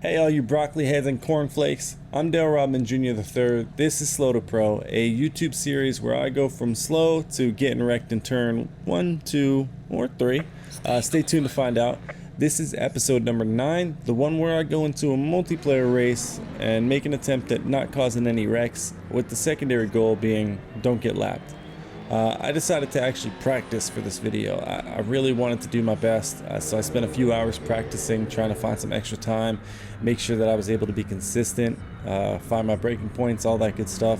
Hey all you broccoli heads and cornflakes, I'm Dale Rodman Jr. III. This is Slow to Pro, a YouTube series where I go from slow to getting wrecked in turn 1, 2, or 3. Stay tuned to find out. This is episode number 9, the one where I go into a multiplayer race and make an attempt at not causing any wrecks, with the secondary goal being don't get lapped. I decided to actually practice for this video. I really wanted to do my best, so I spent a few hours practicing, trying to find some extra time, make sure that I was able to be consistent, find my breaking points, all that good stuff.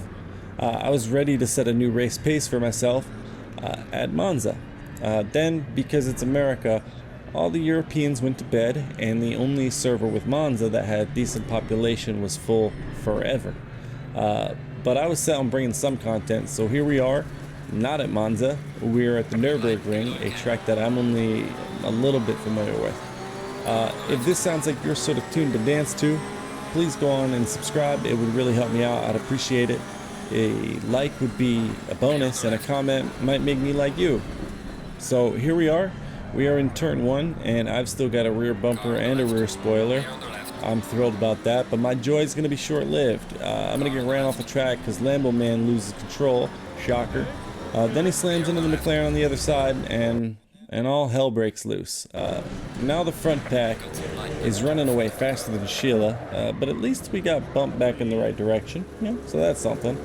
I was ready to set a new race pace for myself at Monza. Then, because it's America, all the Europeans went to bed, and the only server with Monza that had decent population was full forever. But I was set on bringing some content, so here we are. Not at Monza, we're at the Nurburgring, a track that I'm only a little bit familiar with. If this sounds like your sort of tune to dance to, please go on and subscribe. It would really help me out. I'd appreciate it. A like would be a bonus, and a comment might make me like you. So here we are. We are in turn 1, and I've still got a rear bumper and a rear spoiler. I'm thrilled about that, but my joy is going to be short-lived. I'm going to get ran off the track because Lambo Man loses control. Shocker. Then he slams into the McLaren on the other side, and all hell breaks loose. Now the front pack is running away faster than Sheila, but at least we got bumped back in the right direction, so that's something.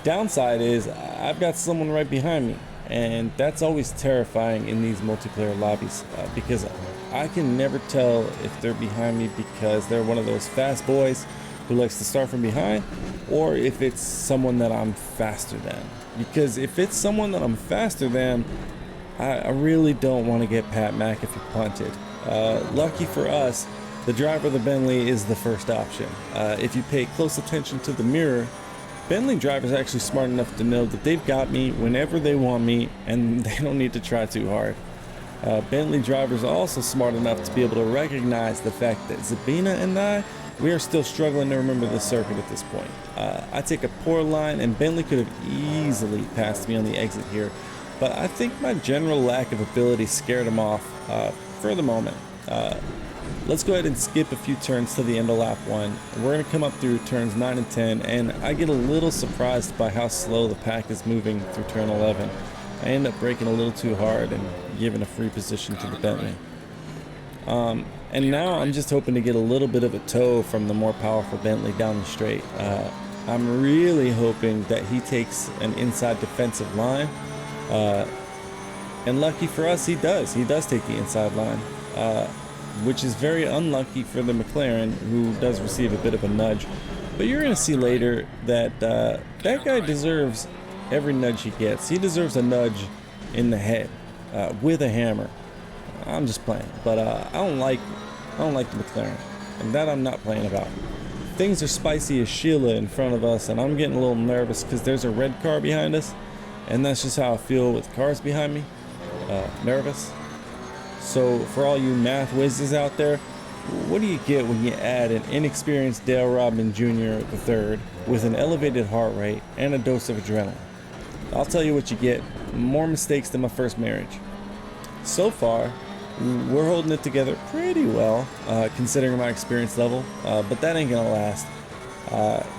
Downside is I've got someone right behind me, and that's always terrifying in these multiplayer lobbies, because I can never tell if they're behind me because they're one of those fast boys who likes to start from behind, or if it's someone that I'm faster than. Because if it's someone that I'm faster than, I really don't want to get Pat McAfee punted. Lucky for us, the driver of the Bentley is the first option. If you pay close attention to the mirror, Bentley drivers are actually smart enough to know that they've got me whenever they want me, and they don't need to try too hard. Bentley drivers are also smart enough to be able to recognize the fact that Zabina and I, we are still struggling to remember the circuit at this point. I take a poor line, and Bentley could have easily passed me on the exit here, but I think my general lack of ability scared him off for the moment. Let's go ahead and skip a few turns to the end of lap 1. We're going to come up through turns 9 and 10, and I get a little surprised by how slow the pack is moving through turn 11. I end up braking a little too hard and giving a free position to the Bentley. And now I'm just hoping to get a little bit of a tow from the more powerful Bentley down the straight. I'm really hoping that he takes an inside defensive line. And lucky for us, he does. He does take the inside line, which is very unlucky for the McLaren, who does receive a bit of a nudge. But you're going to see later that that guy deserves every nudge he gets. He deserves a nudge in the head with a hammer. I'm just playing, but I don't like the McLaren, and that I'm not playing about. Things are spicy as Sheila in front of us, and I'm getting a little nervous because there's a red car behind us, and that's just how I feel with cars behind me. Nervous. So for all you math whizzes out there, what do you get when you add an inexperienced Dale Rodman Jr. III with an elevated heart rate and a dose of adrenaline? I'll tell you what you get: more mistakes than my first marriage. So far, we're holding it together pretty well, considering my experience level, but that ain't gonna last.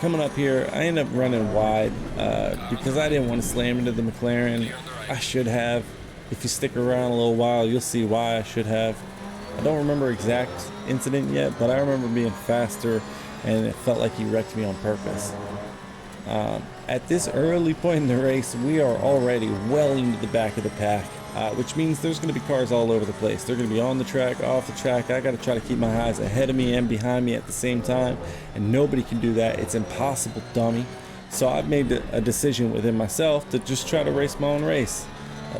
Coming up here, I end up running wide because I didn't want to slam into the McLaren. I should have. If you stick around a little while, you'll see why I should have. I don't remember exact incident yet, but I remember being faster, and it felt like he wrecked me on purpose. At this early point in the race, we are already well into the back of the pack. Which means there's going to be cars all over the place. They're going to be on the track, off the track. I got to try to keep my eyes ahead of me and behind me at the same time, and nobody can do that. It's impossible, dummy. So I've made a decision within myself to just try to race my own race.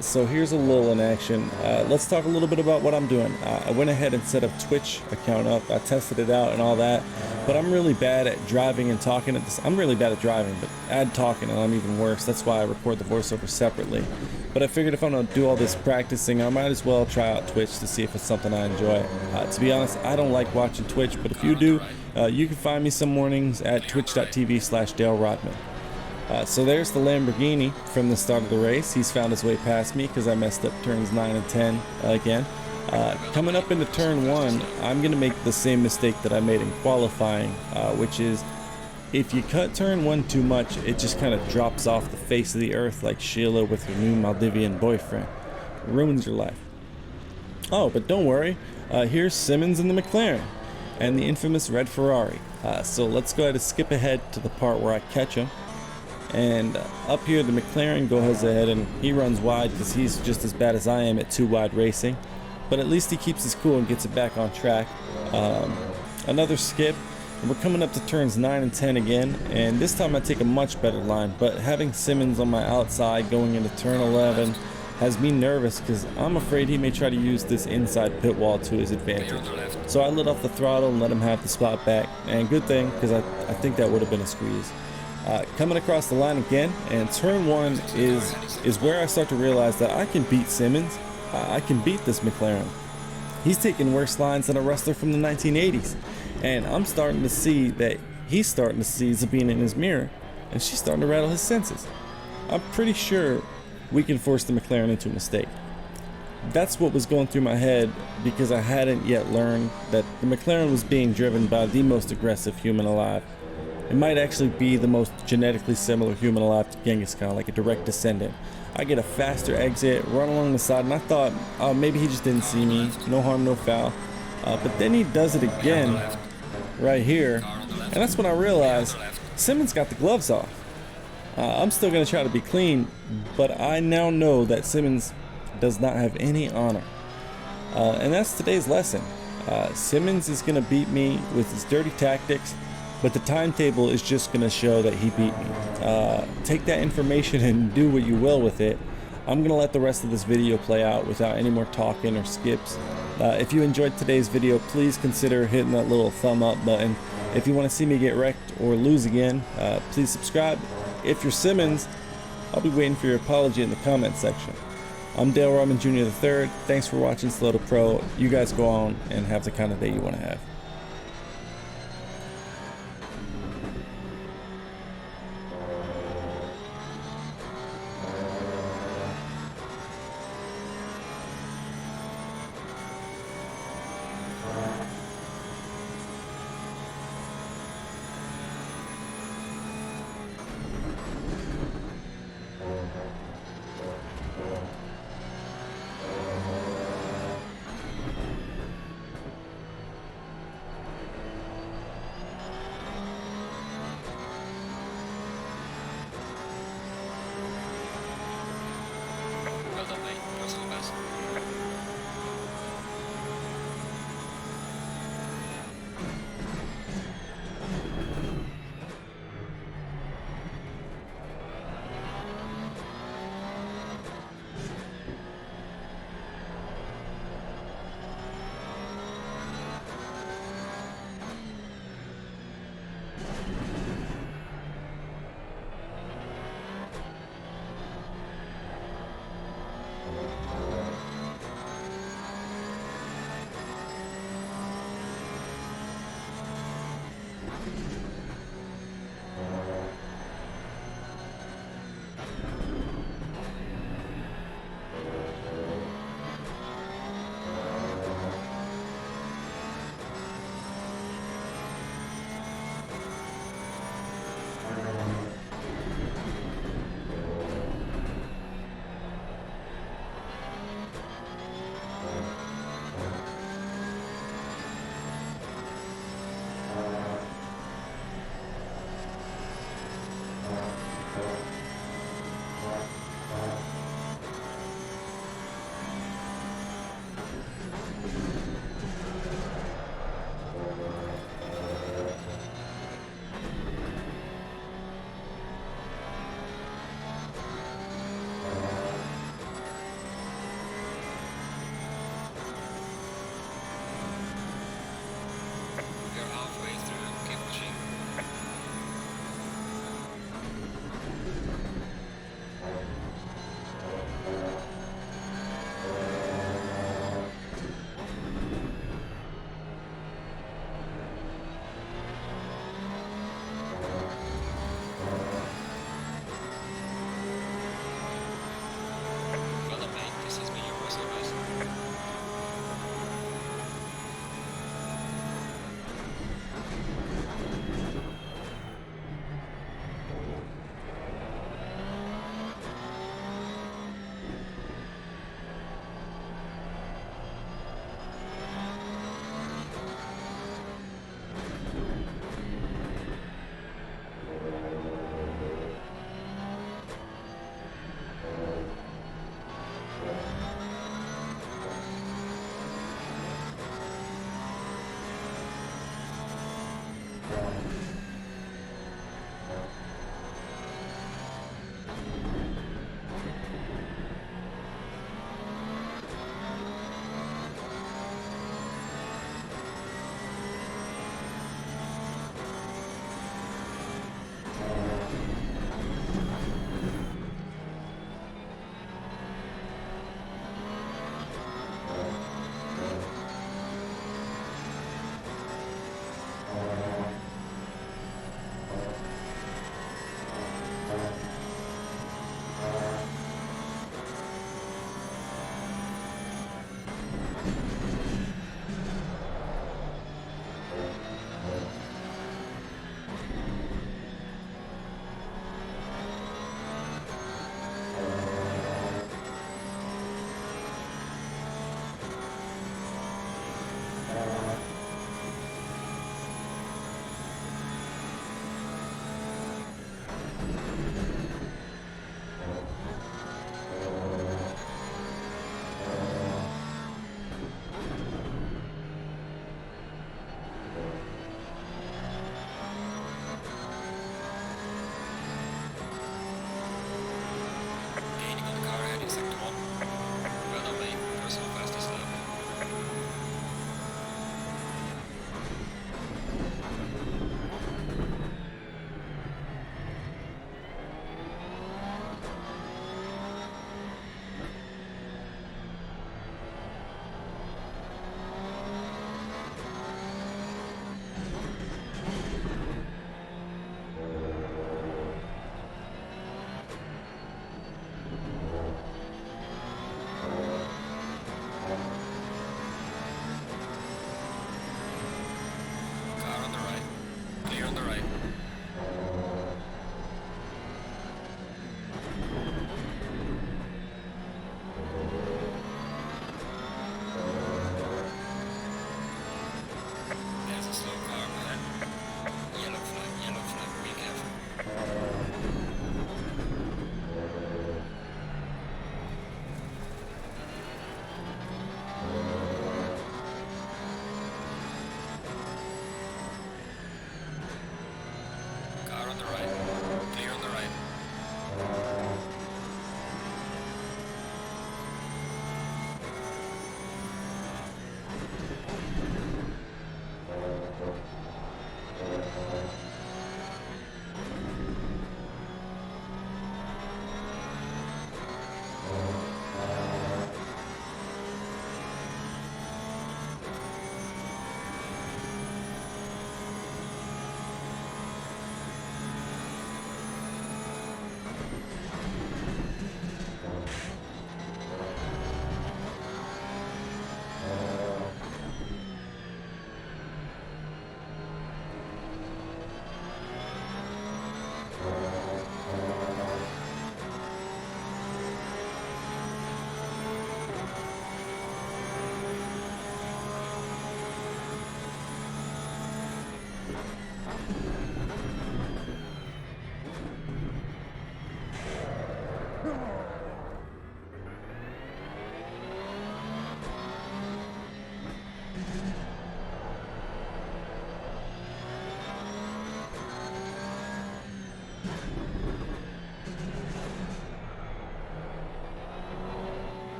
So here's a little in action. Let's talk a little bit about what I'm doing. I went ahead and set a Twitch account up. I tested it out and all that, but I'm really bad at driving and talking at this. I'm really bad at driving, but add talking and I'm even worse. That's why I record the voiceover separately. But I figured if I'm gonna do all this practicing, I might as well try out Twitch to see if it's something I enjoy. To be honest, I don't like watching Twitch, but if you do, you can find me some mornings at twitch.tv/Dale Rodman. So there's the Lamborghini from the start of the race. He's found his way past me because I messed up turns 9 and 10 again. Coming up into turn 1, I'm going to make the same mistake that I made in qualifying, which is if you cut turn 1 too much, it just kind of drops off the face of the earth like Sheila with her new Maldivian boyfriend. It ruins your life. Oh, but don't worry, here's Simmons in the McLaren and the infamous red Ferrari. So let's go ahead and skip ahead to the part where I catch him. And up here, the McLaren goes ahead and he runs wide because he's just as bad as I am at 2 wide racing. But at least he keeps his cool and gets it back on track. Another skip, and we're coming up to turns 9 and 10 again. And this time I take a much better line, but having Simmons on my outside going into turn 11 has me nervous because I'm afraid he may try to use this inside pit wall to his advantage. So I lit off the throttle and let him have the spot back. And good thing, because I think that would have been a squeeze. Coming across the line again, and turn 1 is where I start to realize that I can beat Simmons. I can beat this McLaren. He's taking worse lines than a wrestler from the 1980s, and I'm starting to see that he's starting to see Zabina in his mirror, and she's starting to rattle his senses. I'm pretty sure we can force the McLaren into a mistake. That's what was going through my head because I hadn't yet learned that the McLaren was being driven by the most aggressive human alive. It might actually be the most genetically similar human alive to Genghis Khan, like a direct descendant. I get a faster exit, run along the side, and I thought, oh, maybe he just didn't see me. No harm, no foul. But then he does it again right here. And that's when I realized Simmons got the gloves off. I'm still going to try to be clean, but I now know that Simmons does not have any honor. And that's today's lesson. Simmons is going to beat me with his dirty tactics, but the timetable is just going to show that he beat me. Take that information and do what you will with it. I'm going to let the rest of this video play out without any more talking or skips. If you enjoyed today's video, please consider hitting that little thumb up button. If you want to see me get wrecked or lose again, please subscribe. If you're Simmons, I'll be waiting for your apology in the comment section. I'm Dale Robin Jr. III. Thanks for watching Slow to Pro. You guys go on and have the kind of day you want to have.